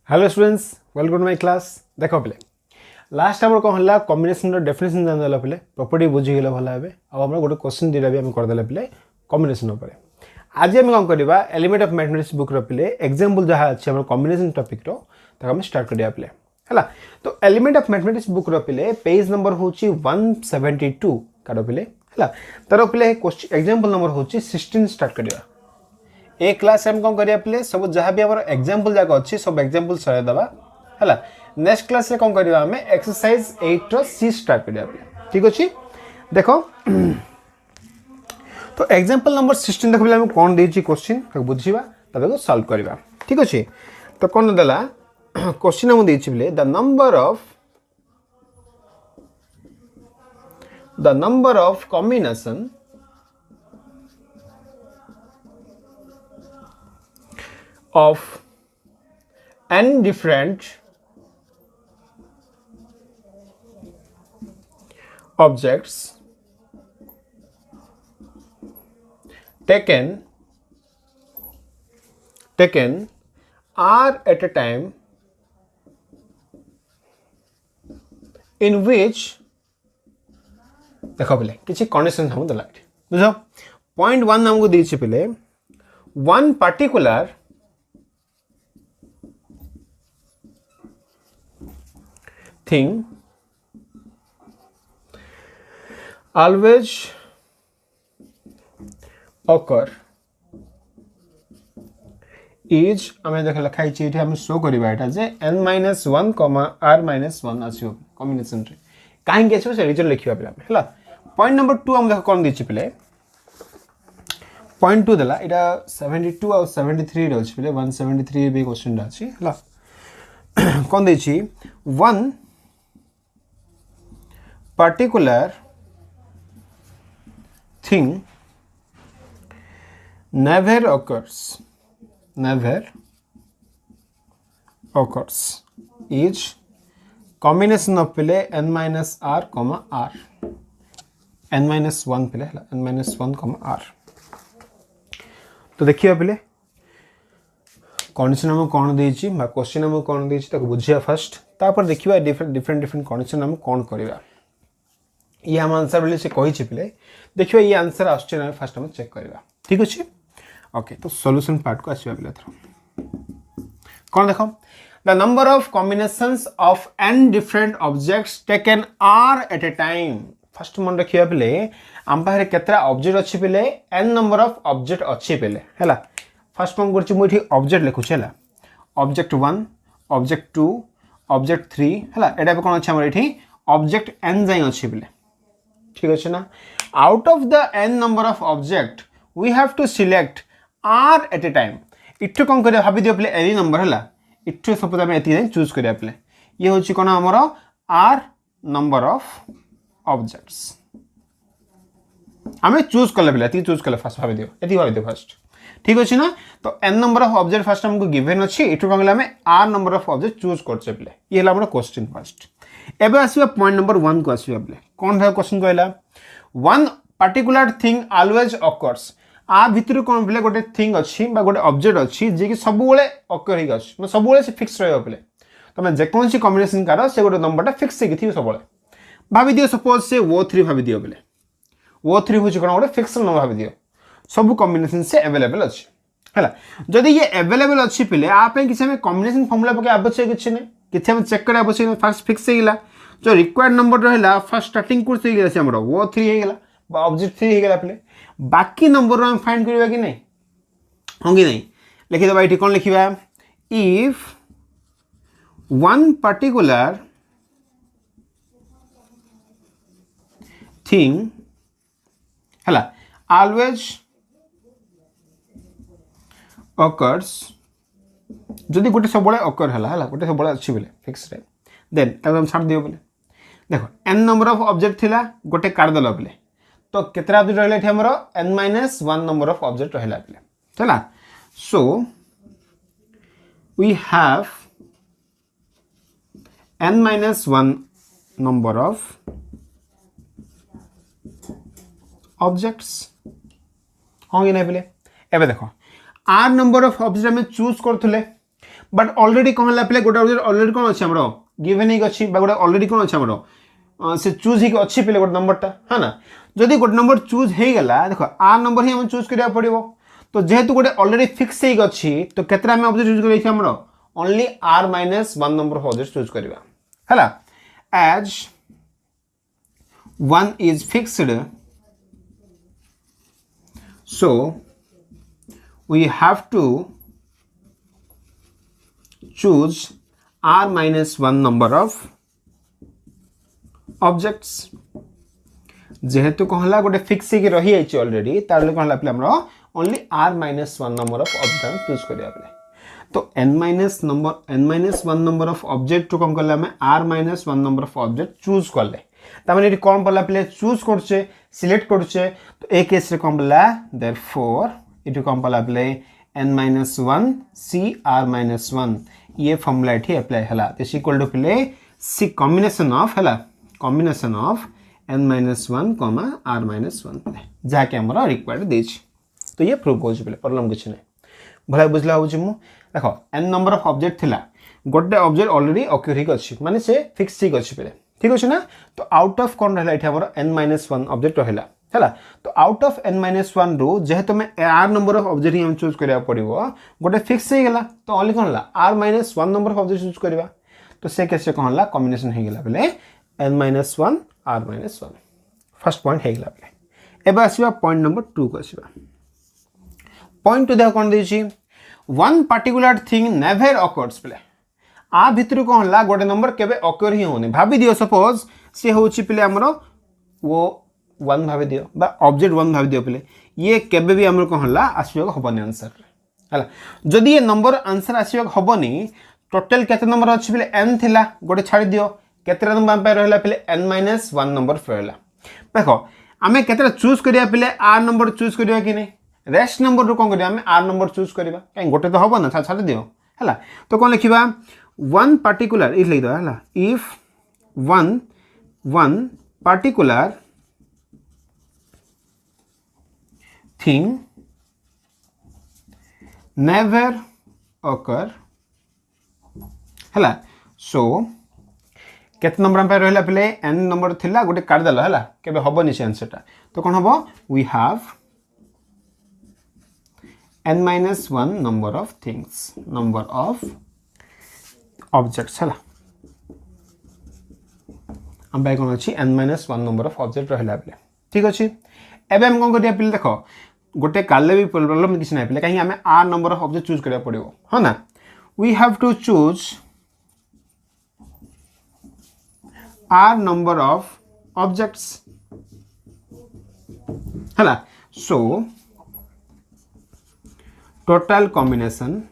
Hello students welcome to my class देख पे last आम कौन है कॉम्बिनेशन डेफिनेशन जान पे प्रॉपर्टी बुझीगला भल भाव आम गोटे क्वेश्चन दुटा भी करदे पे कॉम्बिनेशन आज आम कौन करवा एलिमेंट ऑफ मैथमेटिक्स बुक पे एग्जांपल जहाँ अच्छे कॉम्बिनेशन टॉपिक रो स्टार्ट करिया पे है तो एलिमेंट ऑफ मैथमेटिक्स बुक पे पेज नंबर हूँ 172 काड़ पे है तार पे एग्जांपल नंबर हूँ 16 स्टार्ट करवा ए क्लास हम कौन करिया पे सब जहाँ भी हमारे एग्जांपल जाक अच्छी सब एग्जांपल सर दबा है नेक्स्ट क्लास रे कौन करवा हमें एक्सरसाइज 8 रो सी स्टार्ट करिया पे ठीक अच्छे देखो तो एग्जांपल नंबर 16 देख हम कौन देछि क्वेश्चन बुझीबा तबे को सॉल्व करबा ठीक अच्छे तो कौन देला क्वेश्चन हम देछि बोले the number of combination of n different objects taken are at a time in which देखो पहले किसी कंडीशन हम दला बुझो पॉइंट 1 हमको दीछि पहले one particular thing always occur is हमें देख लिखाई ये हम शो करवा एटा जे n - 1 r - 1 आसियो कॉम्बिनेशन रे काहे के से रिजल्ट लिखिबा पे हला पॉइंट नंबर 2 हम देख कोन दिछि पले पॉइंट 2 देला एटा 72 और 73 रे अछि पले 173 भी क्वेश्चन अछि हला कोन दिछि 1 particular thing never occurs is combination of pile n minus r comma r n minus 1 pile n minus 1 comma r तो देखिए पहले कंडीशन हम कौन देछि बा क्वेश्चन हम कौन देछि ताको बुझिया फर्स्ट तापर देखिबा डिफरेंट कंडीशन हम कौन करबा ये हम आंसर बोले से कहि छिपले देखियो ये आंसर आछे ना फर्स्ट हम चेक करबा ठीक अछि ओके तो सॉल्यूशन पार्ट को आसीबा बिला थरो कोन देखो the number of combinations of n different objects taken r at a time first मन रखिया बिले हम पारे केतरा ऑब्जेक्ट अछि बिले n नंबर ऑफ ऑब्जेक्ट अछि बिले हैला फर्स्ट मन करछि मुठी ऑब्जेक्ट लिखु छला ऑब्जेक्ट 1 ऑब्जेक्ट 2 ऑब्जेक्ट 3 हैला एटा पे कोन अछि हमर एठी ऑब्जेक्ट n जाय अछि बिले ठीक अच्छे ना out of the n number of object we have to select r at a time इट्ठो कौन करिया भाबी दियो प्ले एनी नंबर हला इट्ठो सपोज हम एती चूज करिया प्ले ये होची कोन हमरो r नंबर ऑफ ऑब्जेक्ट्स हमें चूज करले प्ले एती चूज करले फर्स्ट भाबी दियो फर्स्ट ठीक अच्छे ना तो n number of object first हमको गिवन अछि इट्ठो कौन हमें r number of object choose करछे प्ले ये हला हमरो क्वेश्चन फर्स्ट एबे आसीबा पॉइंट नंबर 1 को आसीबा प्ले कोन था क्वेश्चन कहला one particular thing always occurs आ भितर कोन प्ले गोटे थिंग अछि बा गोटे ऑब्जेक्ट अछि जे कि सब बेले ऑकर ही गछ मतलब सब बेले से फिक्स रहयो प्ले तमे जे कोनसी कॉम्बिनेशन करा से गोटे नंबरटा फिक्स से थी सब बेले भाबी दियो सपोज से O3 भाबी दियो प्ले O3 होछि कोन गोटे फिक्स नंबर भाबी दियो सब कॉम्बिनेशन से अवेलेबल अछि हैला जदी ये अवेलेबल अछि प्ले आ पे किछ हमें कॉम्बिनेशन फार्मूला पके आवश्यक किछ नै किथे हम चेक करे आवश्यक फर्स्ट फिक्स हेला जो रिक्वायर्ड नंबर रहला फर्स्ट स्टार्टिंग कोर्स हे गेला से हमरो O3 हे गेला बा ऑब्जेक्ट 3 हे गेला प्ले बाकी नंबर हम फाइंड करबा कि नै होंगी नै लिखि दबा इठी कोन लिखिबा इफ वन पर्टिकुलर थिंग हला ऑलवेज occurs जदि गोटे सब बळे occur हला गोटे सब बळे अछि बेले फिक्स रे देन तब हम छाड़ दियो बोले देखो n नंबर ऑफ ऑब्जेक्ट थिला गोटे काट दला बोले तो केतरा ऑब्जेक्ट रहले थे हमरो n - 1 नंबर ऑफ ऑब्जेक्ट रहला बोले चला so we have n - 1 number of objects होंगे ना बोले एबे देखो r नंबर ऑफ ऑब्जेक्ट हमें चूज करथले बट ऑलरेडी कौन है पे गोटे ऑब्जेक्ट ऑलरेडी कौन अच्छे आम गिवेन ही अच्छी गोटे ऑलरेडी कौन अच्छे आम से चूज ही अच्छी पे गोटे नंबरटा है ना जदि गोटे नंबर चूज हो गला देख आर नंबर ही हमें चूज करा पड़ो तो जेहेतु गोटे ऑलरेडी फिक्स हो अच्छी तो केतरा हमें ऑब्जेक्ट चूज करें आमर only r minus one number of object choose करवा है as one is fixed so we have to choose r minus 1 number of objects जेहेतु कहला गोटे फिक्स ही रही है ऑलरेडी तार कहला पे हमरा only r minus 1 number of object choose करिया पे तो n minus 1 number of object to कम करले हमें r minus 1 number of object choose करले तामने ये कौन पड़ला पे चूज करछे सिलेक्ट करछे तो ए केस रे कौन पड़ला देयरफॉर इट कौन पड़ला पे n minus 1 c r minus 1 ये फॉर्मूला एठी अप्लाई हला दिस इक्वल टू पे c कॉम्बिनेशन ऑफ हला combination of n minus 1 r minus 1 पे जा के हमरा रिक्वायर्ड देछि तो ये प्रूव हो पे प्रॉब्लम किछ नै भला बुझला हो मु देखो n नंबर ऑफ ऑब्जेक्ट थिला गोटे ऑब्जेक्ट ऑलरेडी ऑक्यूर ही अछि माने से फिक्स ही अछि पे ठीक अच्छे ना तो आउट ऑफ कौन रहा ये n माइनस वन ऑब्जेक्ट रहा है तो out of n minus one रू जेहेतु में आर नंबर ऑफ ऑब्जेक्ट ही हम चूज करा पड़ो गोटे फिक्स हो गला तो ओनली कौन है r minus one number of object choose करवा तो से केस कौन है कॉम्बिनेशन हो गला बेले n minus one r minus one first point हो गला बेले एबे आसीबा पॉइंट नंबर 2 को आसीबा पॉइंट 2 देखो कौन देछि one particular thing never occurs बेले आ भितर कौन है गोटे नंबर केबे ऑक्योर ही होने भाभी दियो सपोज सी होची पिले हमर वो वन भाभी दियो बा ऑब्जेक्ट वन भाभी दियो पिले ये केबे भी हमर कौन है आसीबा हबनी आंसर हला जदि ये नंबर आंसर आसीबा हबनी टोटल केते नंबर अछि पिले n थिला गोटे छाडी दियो केते नंबर पे रहला पिले n माइनस 1 नंबर रहला देखो आमे केते चूज करिया पिले r नंबर चूज करिया कि नै रेस्ट नंबर रो कोन करिया आमे r नंबर चूज करिया काई गोटे तो हबो ना छाडी दियो हला तो कोन लिखिबा one particular is like that if one particular thing never occur हला so केत नंबर पे रहला पले n नंबर थिला गोटे काट देला हला केबे हबनी से आंसर ता तो कोन हबो we have n minus 1 number of things number of objects है हम बाय कोन अछि n माइनस 1 नंबर ऑफ ऑब्जेक्ट रहला बेले ठीक अछि एबे हम कोन करिया पिले देखो गोटे काले भी प्रॉब्लम किछ नै पिले काहे हमें r number of object choose करिया पड़िबो ह ना we have to choose r number of objects हला सो टोटल कॉम्बिनेशन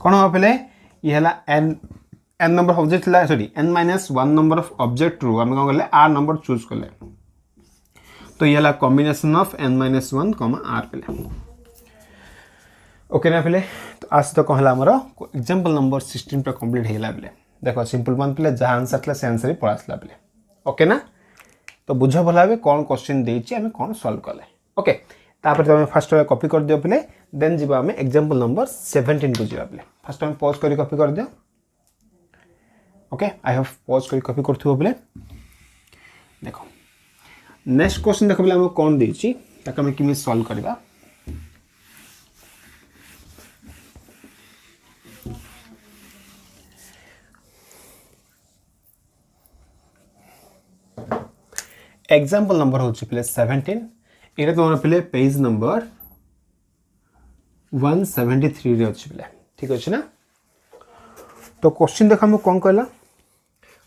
कौन हो पे ये है n नंबर ऑफ ऑब्जेक्ट ला सॉरी n माइनस 1 नंबर ऑफ ऑब्जेक्ट रू हम कौन r नंबर चूज करले तो ये है कॉम्बिनेशन ऑफ n माइनस 1 r पे ओके ना पे तो आज तो कहला हमर एग्जांपल नंबर 16 पे कंप्लीट हेला पे देखो सिंपल वन पे जहां आंसर थला से आंसर ही पड़ासला पे ओके ना तो बुझ भला बे कौन क्वेश्चन देछि हमें कौन सॉल्व करले ओके तापर तो फर्स्ट कॉपी कर दियो पे देन जीवा हमें एग्जांपल नंबर 17 को जीवा पे फर्स्ट टाइम पॉज करी कॉपी कर दियो ओके आई हैव पॉज करी कॉपी करथु पे देखो नेक्स्ट क्वेश्चन देखो हम कौन देछि ताका हम किमि सॉल्व करबा एग्जांपल नंबर होछि पे 17 एटा तो पे पेज नंबर 173 रे अछि पे ठीक अछि ना तो क्वेश्चन देखा हम कौन कहला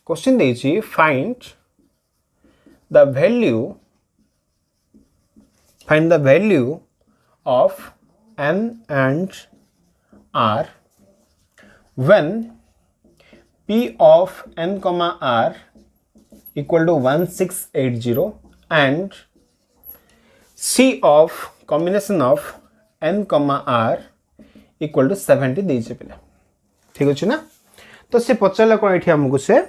क्वेश्चन देछि find the value of n and r when p of n comma r equal to 1680 and c of combination of n comma r equal to 70 देछि पे ठीक अछि ना तो से पचला कोन एठी हमकु से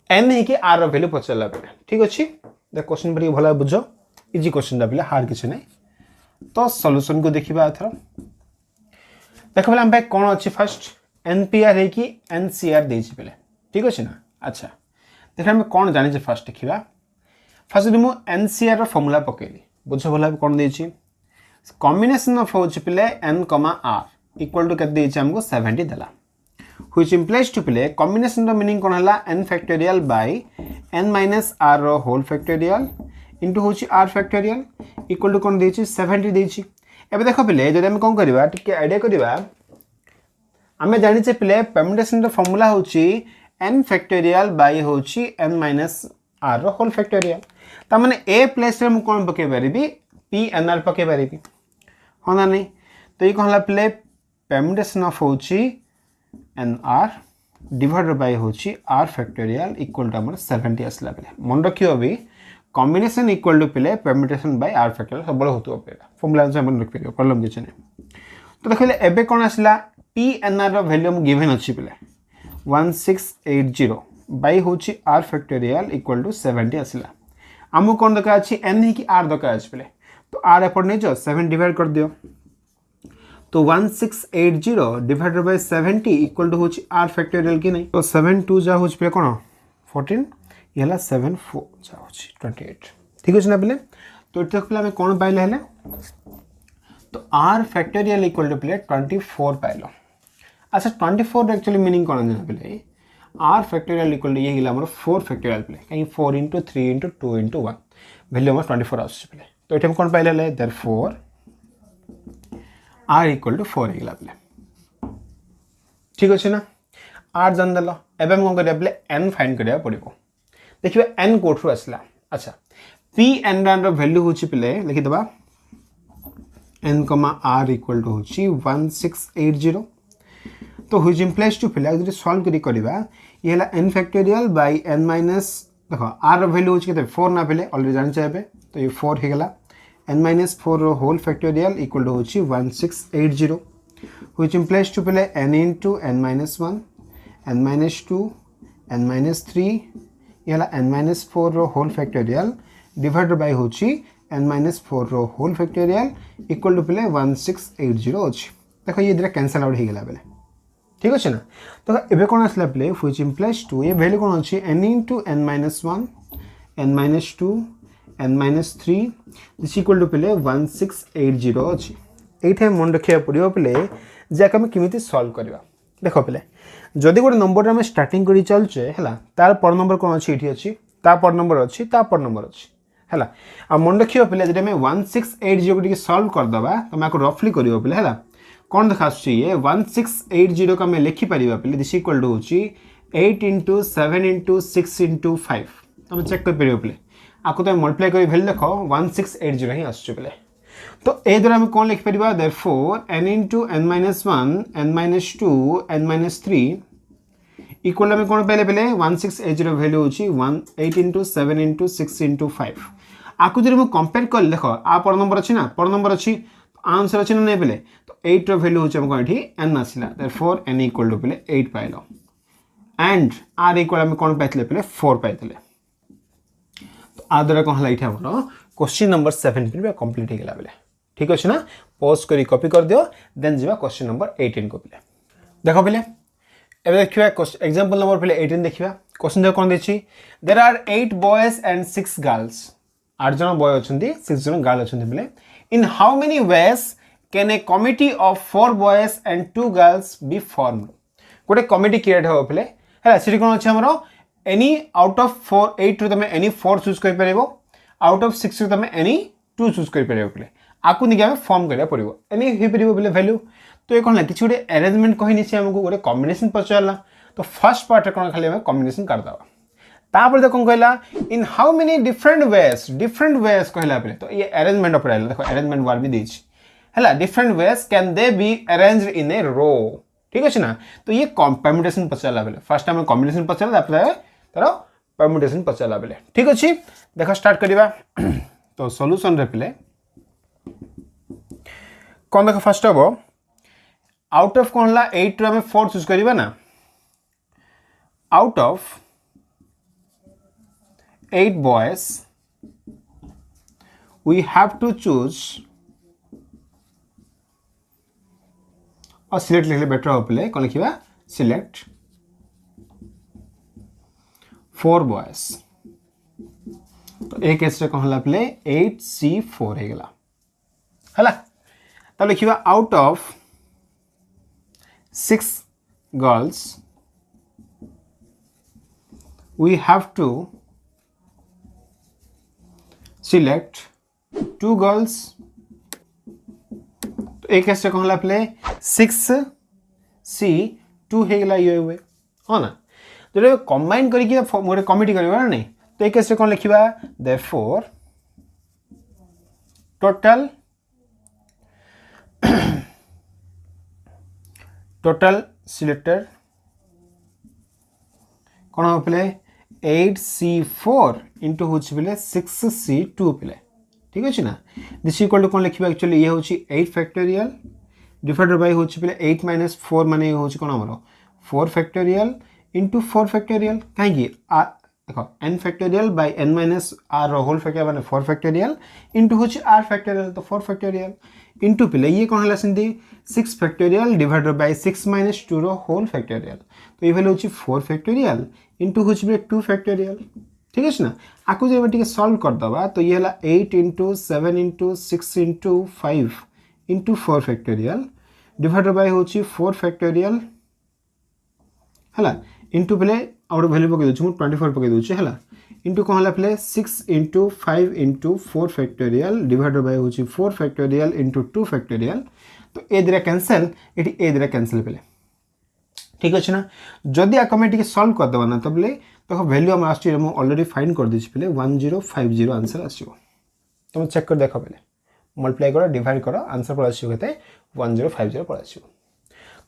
n है कि r रो वैल्यू पचला पे ठीक अछि द क्वेश्चन बड़ी भला बुझो इजी क्वेश्चन दा पिला हार किछ नै तो सॉल्यूशन को देखिबा एथर देखो बेले हम भाई कौन अच्छी फर्स्ट एनपीआर है कि एनसीआर देछि बेले ठीक अछि ना अच्छा देखा हम कौन जानि जे फर्स्ट देखिबा फर्स्ट यदि मु एनसीआर रो फार्मूला पकेली बुझ भला कौन देछि कॉम्बिनेशन ऑफ होछि पिले n, r इक्वल टू केते देछि हमको 70 देला व्हिच इंप्लाइज टू पिले कॉम्बिनेशन रो मीनिंग कोन हला n factorial by n minus r रो होल फैक्टोरियल इनटू होछि r फैक्टोरियल इक्वल टू कोन देछि 70 देछि एबे देखो पिले जदि हम कोन करबा टिके आईडिया करबा हमें जानि छे पिले परम्यूटेशन रो फार्मूला होछि n फैक्टोरियल बाय होछि n माइनस r रो होल फैक्टोरियल ता माने a प्लेस रे मु कोन पके परिबी p n r पके परिबी हो ना नहीं तो ये कहला प्ले परम्यूटेशन ऑफ होछि n r डिवाइडेड बाय होछि r फैक्टोरियल इक्वल टू हमर 70 असला बेले मन रखियो भी कॉम्बिनेशन इक्वल टू प्ले परम्यूटेशन बाय r फैक्टोरियल सब बड़ होतो पे फार्मूला से मन रख परियो प्रॉब्लम किछ नै तो देखले एबे कोन असला p n r रो वैल्यू हम गिवन अछि प्ले 1680 बाय होछि r फैक्टोरियल इक्वल टू 70 असला हमु कोन दका अछि n ही कि r दका अछि प्ले तो r एपट नहीं जो 7 डिवाइड कर दियो तो 1680 डिवाइडेड बाय 70 इक्वल टू होछि r फैक्टोरियल की नहीं तो 7 2 जा होछि पे कोन 14 यला 7 4 जा होछि 28 ठीक अछि ना बेले तो इते कहला में कोन पाइले हले तो r फैक्टोरियल इक्वल टू प्ले 24 पाइलो अच्छा 24 एक्चुअली मीनिंग कोन जाना बेले r फैक्टोरियल इक्वल टू ये हिला हमर 4 फैक्टोरियल प्ले कहीं 4 into 3 into 2 into 1 वैल्यू हमर 24 आछि प्ले तो एठम कोन पाइले ले देयरफॉर r इक्वल टू 4 हिला प्ले ठीक अछि ना r जान देलो एबे हम कोन करिया प्ले n फाइंड करिया पड़िबो देखिबा n कोठरु असला अच्छा p n रो वैल्यू होछि प्ले लिखि दबा n, r इक्वल टू होछि 1680 तो व्हिच इंप्लाइज टू प्ले यदि सॉल्व करी करबा ये हला n factorial by n minus देखो r रो वैल्यू होछि केते 4 ना प्ले ऑलरेडी जानि चाहबे तो ये 4 हे गला n minus 4 रो होल फैक्टोरियल इक्वल टू होछि 1680 व्हिच इंप्लाइज टू प्ले n into n minus 1 n minus 2 n minus 3 यला n minus 4 रो होल फैक्टोरियल डिवाइडेड बाय होछि n minus 4 रो होल फैक्टोरियल इक्वल टू प्ले 1680 होछि देखो ये इधर कैंसिल आउट हे गला बेले ठीक अछि ना तो एबे कोन असला प्ले व्हिच इंप्लाइज टू ये वैल्यू कोन अछि n into n minus 1 n minus 2 n minus 3 this equal to play 1680 अछि एठे मन रखिया पड़ियो प्ले जे हम किमिति सॉल्व करबा देखो प्ले जदी गोटे नंबर रे हम स्टार्टिंग करी चलचे हला तार पर नंबर कोन अछि एठी अछि ता पर नंबर अछि ता पर नंबर अछि हला आ मन रखियो प्ले जे हम 1680 को टिके सॉल्व कर दबा तो मैं को रफली करियो प्ले हला कोन देखाछि ये 1680 का मैं लिखि परिबा प्ले दिस इक्वल टू होछि 8 into 7 into 6 into 5 हम चेक कर परियो प्ले आपको तो मल्टीप्लाई करी वैल्यू देखो 1680 ही आछे प्ले तो ए द्वारा हम कोन लिख परिबा therefore n into n minus 1 n minus 2 n minus 3 equal हम कोन पहले पहले 1680 वैल्यू होची 8 into 7 into 6 into 5 आकु जरे हम कंपेयर कर देखो आ पर नंबर अछि ना पर नंबर अछि आंसर अछि ना नै पहले तो 8 रो वैल्यू होची हमको एठी n आसिला देयरफॉर n इक्वल टू पहले 8 पाइलो एंड r इक्वल हम कोन पाइतले पहले 4 पाइतले आदरा को हला इठा हमरो क्वेश्चन नंबर 17 पे कंप्लीट हे गेला बेले ठीक अछि ना पॉज करी कॉपी कर दियो देन जीवा क्वेश्चन नंबर 18 को पले देखो पले एबे देखिबा एग्जांपल नंबर पले 18 देखिबा क्वेश्चन जे कोन देछि there are 8 boys and 6 girls 8 जन बॉय अछंती 6 जन गर्ल अछंती पले in how many ways can a committee of 4 boys and 2 girls be formed गोटे कमिटी क्रिएट हो पले हला सिटी कोन अछि हमरो any out of 4 8 रो तमे any 4 चूज कर परबो out of 6 रो तमे any 2 चूज कर परबो पले आकु निके हम फॉर्म करिया पड़िबो any हे परबो पले वैल्यू तो ये कोन ला किछ गोटे अरेंजमेंट कहिनी छै हमको गोटे कॉम्बिनेशन पचारला तो फर्स्ट पार्ट कोन खाली हम कॉम्बिनेशन कर दबा तापर देखो कहला इन हाउ मेनी डिफरेंट वेज कहला पले तो ये अरेंजमेंट ऑफ रहला देखो अरेंजमेंट वर्ब भी देछि हला different ways can they be arranged in a row ठीक अछि ना तो ये परम्यूटेशन पचारला पले फर्स्ट हम कॉम्बिनेशन पचारला तापर तारो परम्यूटेशन पचारला बेले ठीक अछि देखो स्टार्ट करिबा तो सॉल्यूशन रे पले कोन देखो फर्स्ट हबो आउट ऑफ कोन ला 8 रो हम 4 चूज करिबा ना out of 8 boys we have to choose और सिलेक्ट लिखले बेटर हो पे कौन लिखा सिलेक्ट 4 बॉयज तो एक केस कौन है पे 8C4 हो गला है तो लिखा out of 6 girls we have to select 2 girls तो एक कैसे कहला प्ले 6C2 हे गला ये हुए हो ना तो कंबाइन करके मोरे कमिटी करबा नहीं तो एक कैसे कौन लिखिबा therefore total selected कौन हो पे 8C4 इंटू हूँ पे 6C2 पे ठीक अच्छे ना दिस इक्वल टू कौन लिखा एक्चुअली ये हूँ 8 फैक्टोरियल डिवाइडेड बाय हूँ पे 8 माइनस 4 माने हूँ कौन आमर 4 फैक्टोरियल इंटू 4 फैक्टोरियल कहीं देखो n factorial by n minus r whole factorial माने 4 फैक्टोरियल इंटू हूँ r फैक्टोरियल तो 4 फैक्टोरियल इंटू पे ये कौन है सेमती 6 factorial divided by 6 minus 2 whole factorial तो ये वैल्यू हूँ 4 फैक्टोरियल इंटू हूँ 2 फैक्टोरियल ठीक है ना आपको जब टे सल्व करदे तो ये है 8 into 7 into 6 into 5 into 4 factorial divided bye हूँ 4 फैक्टोरियल है इंटू पे आउ भैल्यू पकई दूँ 24 पकई दूँ है इंटू कौन है पे 6 into 5 into 4 factorial divided bye हूँ 4 फैक्टोरियल इंटू 2 फैक्टोरियल तो ए द्वारा कैंसल ये ए द्वारा कैंसल पे ठीक अच्छे ना जदि आक टे सल्व करदे ना तो बोले तो भैल्यू आम अलरेडी फाइंड कर दी पे 1050 आंसर आसो तुम चेक कर देख पे मल्टीप्लाई कर डिवाइड कर आंसर पड़ा आसो के 1050 पड़ा आसो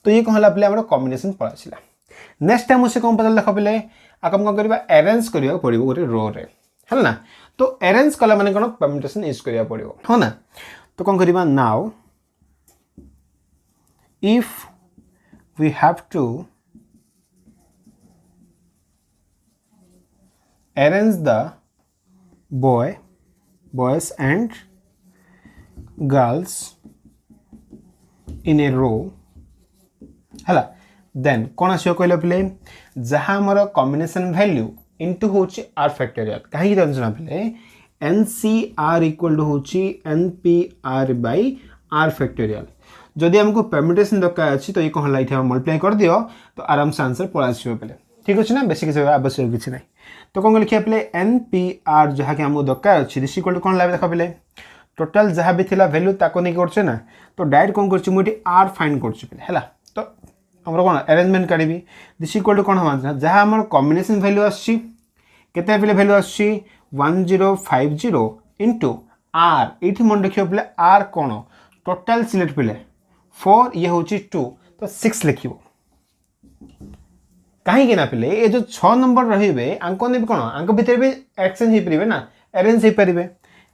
तो ये कौन है पे कॉम्बिनेशन पड़ा आसला नेक्स्ट टाइम मुझे कौन पता देख पे आम कौन करवा अरेंज करा पड़ो गोटे रो रे है ना तो अरेंज कला माने कौन परम्यूटेशन यूज करा पड़ो हाँ ना तो कौन करवा now if we have to arrange the boys and girls in a row है देन कौन आसो कहले पे जहाँ आमर कॉम्बिनेशन वैल्यू इंटू हूँ r फैक्टोरियल कहीं जान पे NCR इक्वल टू हूँ NPR by r फैक्टोरियल जदि आमको परम्यूटेशन दरकार अच्छी तो ये कौन है मल्टीप्लाई कर दियो तो आराम से आंसर पड़ा आसो पे ठीक अच्छे ना बेसिक किसी आवश्यक किसी ना तो कौन लिखा पे NPR जहाँ कि आमको दरकार अच्छी दिस इक्वल टू कौन लगे देख पे टोटाल जहाँ भी थिला वैल्यू ताको नहीं करछे ना तो डायरेक्ट कौन करछि मुठी r फाइंड करछि पे हैला तो हमर कोन अरेंजमेंट करिवि दिस इक्वल टू कोन हम जहाँ हमर कॉम्बिनेशन वैल्यू आछि केते पे वैल्यू आछि 1050 इनटू r एठी मन रखियो पे r कोन टोटल सिलेक्ट पे 4 ये हूँ 2 तो 6 लिखियो कहीं ना पे ये जो 6 नंबर रहिबे आंको ने कौन आंको भीतर भी एक्सचेंज हो पारे ना अरेंज हो पारे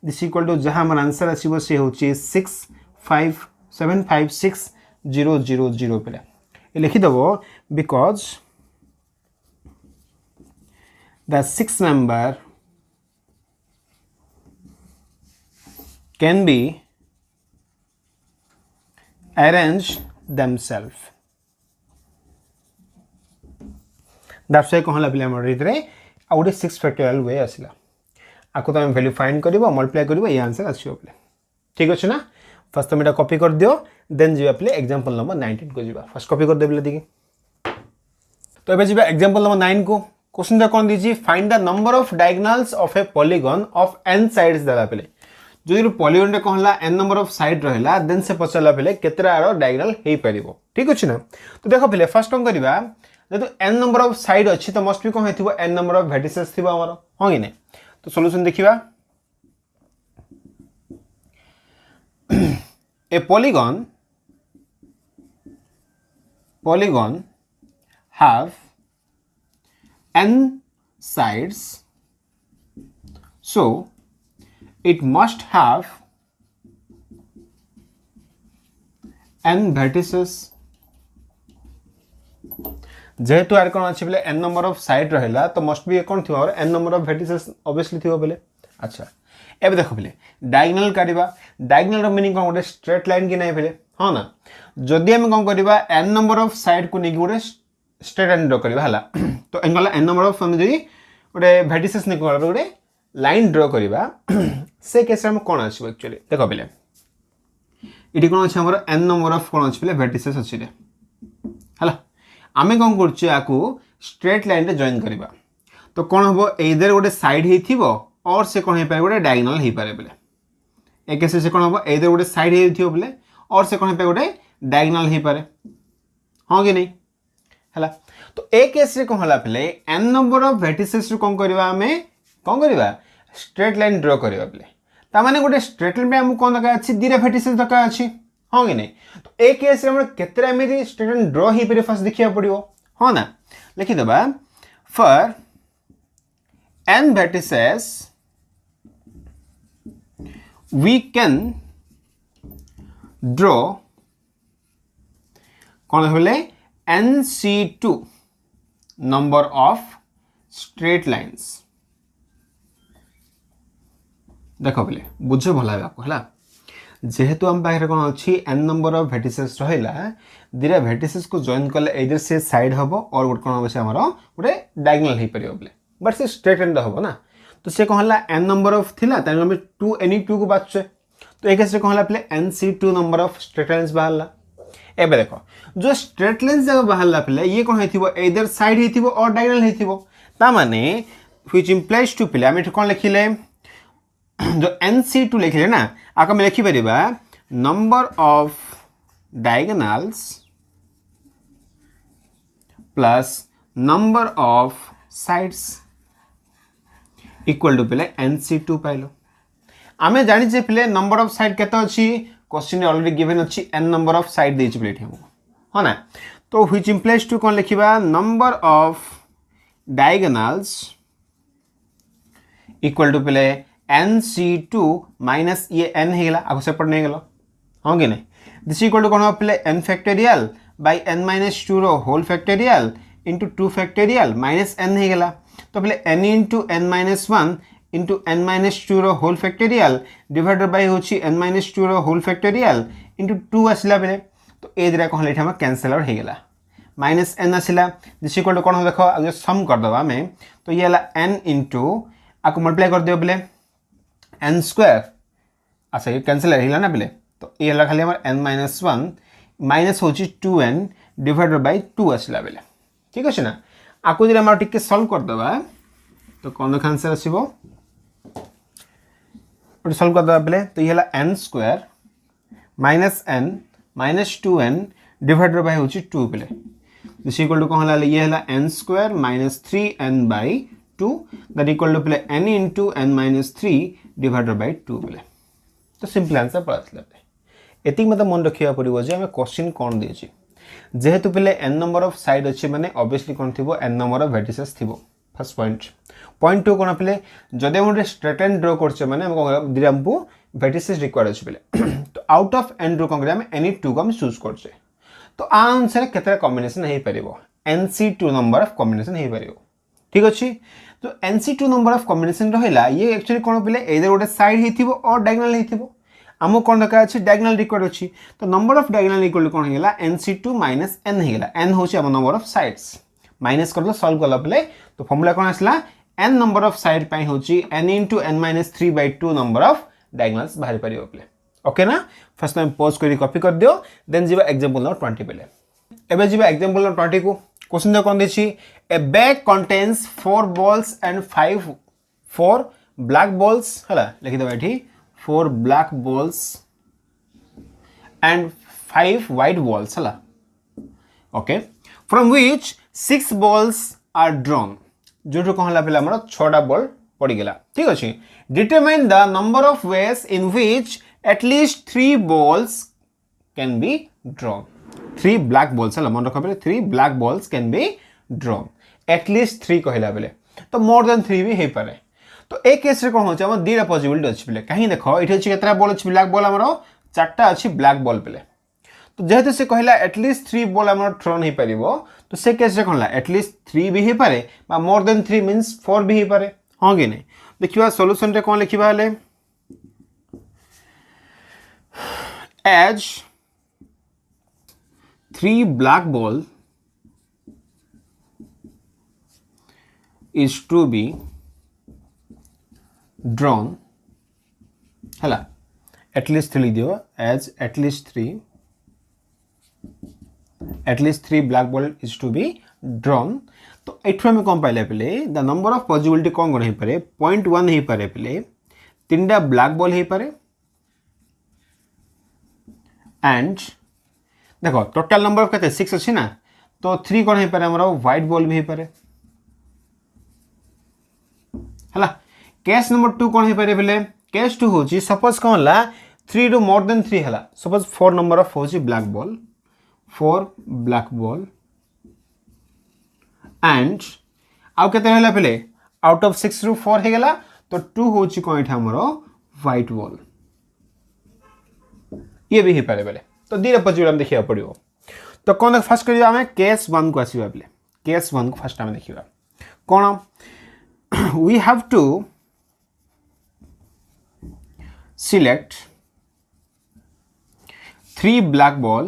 दिस इक्वल टू जहाँ हमार आंसर आसो सी हूँ 6575600 पे ये लिखिदेव because the 6 member can be arrange themselves that's why कहला पे हमर रीत रे आउटे 6 फैक्टोरियल वे आसिला आको तो हम वैल्यू फाइंड करबो मल्टीप्लाई करबो ये आंसर आसियो पे ठीक अछि ना फर्स्ट तुम एटा कॉपी कर दियो देन जीवा पे एग्जांपल नंबर 19 को जीवा फर्स्ट कॉपी कर देबले देखि तो एबे जीवा एग्जांपल नंबर 9 को क्वेश्चन दा कोन दीजी find the number of diagonals of a polygon of n sides देला पे जो पॉलीगन रे कहला n नंबर ऑफ साइड रहला देन से पचला पे केतरा डायगोनल हे परिबो ठीक अछि ना तो देखो पहले फर्स्ट कोन करबा जेतु n नंबर ऑफ साइड अछि तो मस्ट बी कोन हेथिबो n नंबर ऑफ वर्टिसेस थिबो हमर हो कि नै तो सॉल्यूशन देखिबा a polygon have n sides so it must have n vertices जेहेतु आर कौन अच्छे बोले n नंबर ऑफ साइड रहेला तो मस्ट बी कौन थी और n number of vertices obviously थी बोले अच्छा एबे देखो पिले डायगोनल काढिबा डायगोनल रो मीनिंग कोन गोटे स्ट्रेट लाइन कि नै पिले हां ना जदि हम कोन करबा n नंबर ऑफ साइड को नेकी गोटे स्ट्रेट लाइन ड्रा करबा हला तो एंगल n नंबर ऑफ हम जदि गोटे वर्टिसेस ने कोन गोटे लाइन ड्रा करबा से केस हम कोन आछबो एक्चुअली देखो पिले इटी कोन अछि हमर n नंबर ऑफ कोन अछि पिले वर्टिसेस अछि रे हला आमे कोन करछु आकू स्ट्रेट लाइन रे जॉइन करबा तो कौन हम इधर गोटे साइड हो और से कौन हो गोटे डायगोनल हो पारे बोले एक केस से कौन हम इधर गोटे साइड हो बोले और से कौन हो गोटे डायगोनल हो पारे हाँ कि नहीं है तो एक केस रे कौन है पे n नंबर ऑफ वर्टिसेस कौन करवा हमें कौन करवा स्ट्रेट लाइन ड्रॉ करवा बोले तामाने गोटे स्ट्रेट लाइन पे हमको कौन दरकार अछि दीरा वर्टिसेस दरकार अछि हाँ कि नहीं तो एक केस रे हम केतरा एमि स्ट्रेट लाइन ड्रॉ हो पारे फर्स्ट देखिया पड़ियो हाँ ना लिखि देबा for n vertices we can draw कौन बोले nc2 number of straight lines देखो बोले बुझे भला आपको है जेहेतु हम पाखे कौन अच्छी n नंबर ऑफ vertices रहा दीरा vertices को जॉइन कले इधर से साइड हम और गोटे कौन हम गोटे डायगोनल हो पारे बोले बट से स्ट्रेट लाइन हम ना तो से कौन है n नंबर ऑफ थिला ताने हम 2 एनी 2 को बाछे तो एक से कौन है प्ले nc2 number of straight lines बाहरला एबे देखो जो स्ट्रेट लाइंस जब बाहरला प्ले ये कौन हेथिबो इधर साइड हेथिबो और डायगोनल हेथिबो ता माने व्हिच इंप्लाइज टू प्ले हम कौन लिखिले जो nc2 लिखिले ना आका हम लिखि परिबा number of diagonals plus number of sides equal to पे nc2 पाइलो आमे जानि जे पे नंबर ऑफ साइड केते अछि क्वेश्चन ऑलरेडी गिवन अछि n नंबर ऑफ साइड देछि प्लेट हम हो ना तो व्हिच इंप्लाइज टू कोन लिखिबा number of diagonals equal to पे nc2 माइनस ये n हेला आको सेपट नै गेलो हां कि नै दिस इक्वल टू कोन पे n फैक्टोरियल बाय n - 2 रो whole factorial into 2 factorial minus n हे गेला तो पहले n into n minus 1 into n minus 2 रो होल फैक्टोरियल डिवाइडेड बाय होची n minus 2 रो होल फैक्टोरियल into 2 आसिला बेले तो ए दिरा कहले एठा हम कैंसिल आउट हे गेला माइनस n आसिला दिस इक्वल टू कोन देखो अगर सम कर दबा हमें तो ये हला n into आको मल्टीप्लाई कर दियो बेले n स्क्वायर अच्छा ये कैंसिल हेला ना बेले तो ये हला खाली हमर n minus 1 माइनस होची 2n डिवाइडेड बाय 2 आसिला बेले ठीक अछि ना आको दिरा हम टिके सॉल्व कर दबा तो कौन आंसर आसीबो और सॉल्व कर दबा पहले तो ये हला n square minus n minus 2n divided by होची 2 पहले दिस इक्वल टू कौन हला ये हला n स्क्वायर माइनस 3n बाय 2 दैट इक्वल टू पहले n into n minus 3 divided by 2 पहले तो सिंपल आंसर पड़ातले एति मत मन रखिया पड़िबो जे हमें क्वेश्चन कोन देछि जेहेतु पे n नंबर ऑफ साइड अच्छे माने ऑब्वियसली कौन थी n नंबर ऑफ वर्टिसेस थी फर्स्ट पॉइंट टू कौन पे जदि हम स्ट्रेट लाइन ड्रॉ करछे माने हम कौन दिरा हमको वर्टिसेस रिक्वायर्ड अछि पे तो आउट ऑफ n ड्रॉ कौन हम एनी 2 को हम चूज करछे तो आंसर केतरा कॉम्बिनेशन हे परिबो nc2 नंबर ऑफ कॉम्बिनेशन हे परिबो ठीक अछि तो nc2 नंबर ऑफ कॉम्बिनेशन रहला ये एक्चुअली कौन पे इधर गोटे साइड हेथिबो और डायगोनल हेथिबो आमो कौन दरकार अछि डायगोनल रिक्वायर्ड अछि तो नंबर ऑफ डायगोनल इक्वल कौन हेला nc2 माइनस n हेला n होछि हम नंबर ऑफ साइड्स माइनस करलो सॉल्व करला पले तो फॉर्मूला कौन आसला n नंबर ऑफ साइड पाई होछि n into n minus 3 by 2 number of diagonals बाहर परियो पले ओके ना फर्स्ट टाइम पॉज करी कॉपी कर दियो देन जीवा एग्जांपल नंबर 20 पले एबे जीवा एग्जांपल नंबर 20 को क्वेश्चन दे कोन देछि a bag contains 4 balls and 4 black balls हला लिखि दबा एठी 4 black balls and 5 white balls हला okay from which 6 balls are drawn जो कौन हला पहला हमर 6टा बॉल पड़ी गेला ठीक अछि determine the number of ways in which at least 3 balls can be drawn 3 black balls हला मन रखा पहले 3 black balls can be drawn at least 3 कहला बेले तो more than 3 भी हे पारे तो एक केस रे कोन होछ हम दीरा पॉसिबिलिटी अछि बेले काहे देखो इथे अछि केतरा बॉल अछि ब्लैक बॉल हमरो 4टा अछि ब्लैक बॉल बेले तो जेहेतु से कहला एटलीस्ट 3 बॉल हमरो थ्रोन हे परिबो तो से केस रे कोनला एटलीस्ट 3 भी हे पारे बा मोर देन 3 मींस 4 भी हे पारे हां कि नै देखिबा सॉल्यूशन रे कोन लिखिबा हले as 3 black ball is to be drawn है at least 3 दियो as at least 3 black ball is to be drawn तो एठु हम कौन पाइले पले द नंबर ऑफ पॉसिबिलिटी कौन कौन हे पारे 0.1 हे पारे पले तीनटा ब्लैक बॉल हे पारे एंड देखो टोटल नंबर ऑफ कते 6 अछि ना तो 3 कौन हे पारे हमरो व्हाइट बॉल भी हे पारे हला केस नंबर 2 कौन हे पारे पले केस 2 होची सपोज कौन ला 3 टू मोर देन 3 हला सपोज 4 नंबर ऑफ होची black ball 4 black ball and आउ केते रहला पले आउट ऑफ 6 रु 4 हे गेला तो 2 होची कोन एठा हमरो व्हाइट बॉल ये भी हे पारे पले तो दीरे पॉसिबल हम देखिया पड़ियो तो कोन फर्स्ट करिया हमें केस 1 को आसीबा पले केस 1 को फर्स्ट हम देखिबा कोन we have to select 3 black ball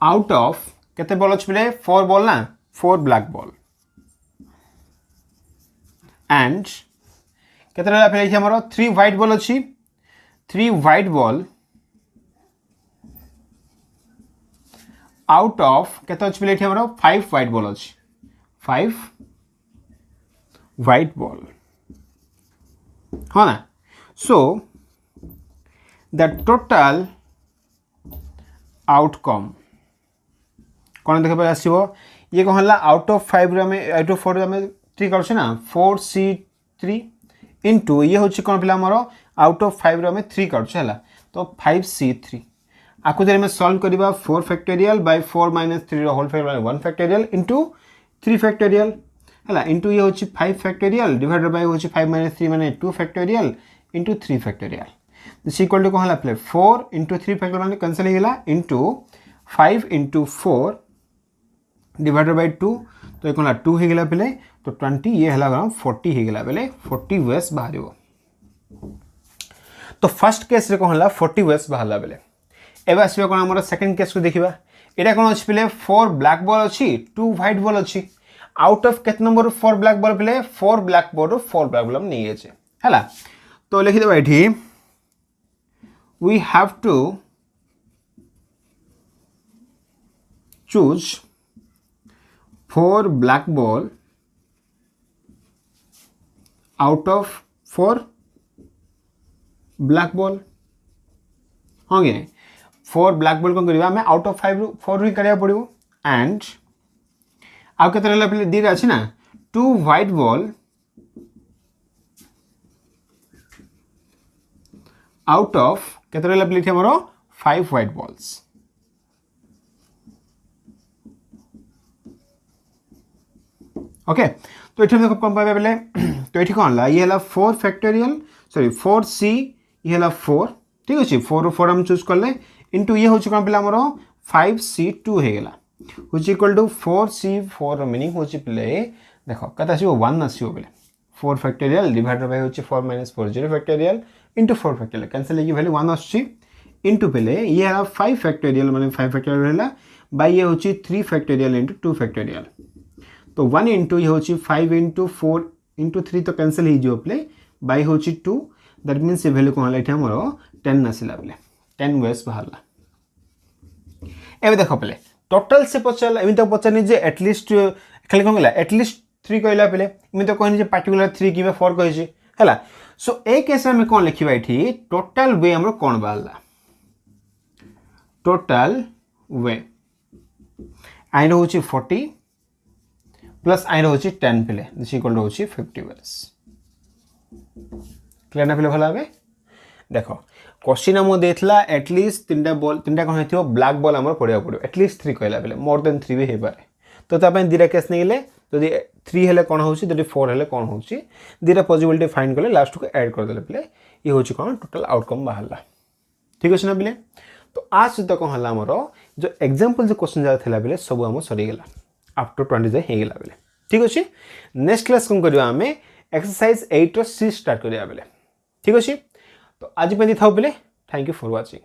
out of केते बॉल अछि पले 4 बॉल ना 4 black ball and केते रहला पले हमरो 3 white ball अछि 3 white ball out of केते अछि पले हमरो 5 white ball अछि 5 white ball हाँ ना so the total outcome कौन देखे पारे आसीबो ये कौन हला आउट ऑफ 5 रे में आउट ऑफ 4 रे में 3 करछ ना 4c3 इनटू ये होची कौन पिला हमरो आउट ऑफ 5 रे में 3 करछ हला तो 5c3 आकु देर में सॉल्व करबा 4 फैक्टोरियल बाय 4 - 3 रो whole factorial 1 factorial into 3 factorial हला इनटू ये होची 5 फैक्टोरियल डिवाइडेड बाय होची 5 - 3 माने 2 factorial into 3 factorial this equal to कौन हला प्ले 4 इनटू 3 फैक्टोरियल माने कैंसिल हो गेला इनटू 5 इनटू 4 डिवाइडेड बाय 2 तो कोन 2 हो गेला पले तो 20 ये हला 40 हो गेला पले 40 वेस बाहरियो तो फर्स्ट केस रे कोन हला 40 वेस बाहरला पले एबा आसीबा कोन हमर सेकंड केस को देखिबा एटा कोन अछि पले 4 ब्लैक बॉल अछि 2 व्हाइट बॉल अछि आउट ऑफ केत नंबर 4 ब्लैक बॉल पले 4 ब्लैक बॉल 4 ब्लैक बॉल हम नहीं अछि हला तो लिखि देबा एठी we have to choose 4 black ball out of 4 black ball हाँ गे 4 black ball को करिवा हमें out of 5 4 ही करिया पड़ियो and आउ केते रहला पले दी अछि ना 2 white ball out of केते रहला पले हमरो 5 white balls ओके तो एठी देखो कम पाबे बेले तो एठी कोन ला ये हला 4 फैक्टोरियल सॉरी 4c ये हला 4 ठीक अछि 4 4 हम चूज करले इनटू ये होची कोन पेला हमरो 5c2 हे गेला which equal to 4c4 meaning होची प्ले देखो कता आसीबो 1 आसीबो बेले 4 फैक्टोरियल डिवाइडेड बाय होची 4 - 4 0 फैक्टोरियल इनटू 4 फैक्टोरियल कैंसिल की वैल्यू 1 आछी इनटू पेले ये है 5 फैक्टोरियल माने 5 फैक्टोरियल रहला बाय ये होची 3 फैक्टोरियल इनटू 2 फैक्टोरियल तो 1 इनटू ये होची 5 इनटू 4 इनटू 3 तो कैंसिल ही जो प्ले बाय होची 2 दैट मींस ये वैल्यू कोन लाइट हमरो 10 नसिला बेले 10 वेस बाहरला एबे देखो प्ले टोटल से पचल एमिन तो पचनी जे एटलीस्ट खाली कोन गेला एटलीस्ट 3 कहला पेले एमिन तो कहनी जे पार्टिकुलर 3 कि 4 कहै छी हला सो ए केस में कोन लिखिबा एठी टोटल वे हमरो कोन बाहरला टोटल वे आइन होची 40 प्लस आइन होची 10 पेले दिस इक्वल टू होची 50 वेस क्लियर ना पेले भला बे देखो क्वेश्चन हम देथला एटलीस्ट तीनटा बॉल तीनटा कोन हेथियो ब्लैक बॉल हमर पड़िया पड़ो एटलीस्ट 3 कहला पेले मोर देन 3 भी हे पारे तो ता पय दिरा केस नै गेले जदि 3 हेले कोन होची जदि 4 हेले कोन होची दिरा पॉसिबिलिटी फाइंड करले लास्ट को ऐड कर देले पेले ये होची कोन टोटल आउटकम बाहरला ठीक अछि ना पेले तो आज तक कोन हला हमरो जो एग्जांपल जो क्वेश्चन जा थला पेले सब हम सरी गेला अप टू 20 जाय हे गेला पेले ठीक अछि नेक्स्ट क्लास कोन करियो हमें एक्सरसाइज 8 रो सी स्टार्ट करिया पेले ठीक अछि तो आज पे था पिले थैंक यू फॉर वाचिंग।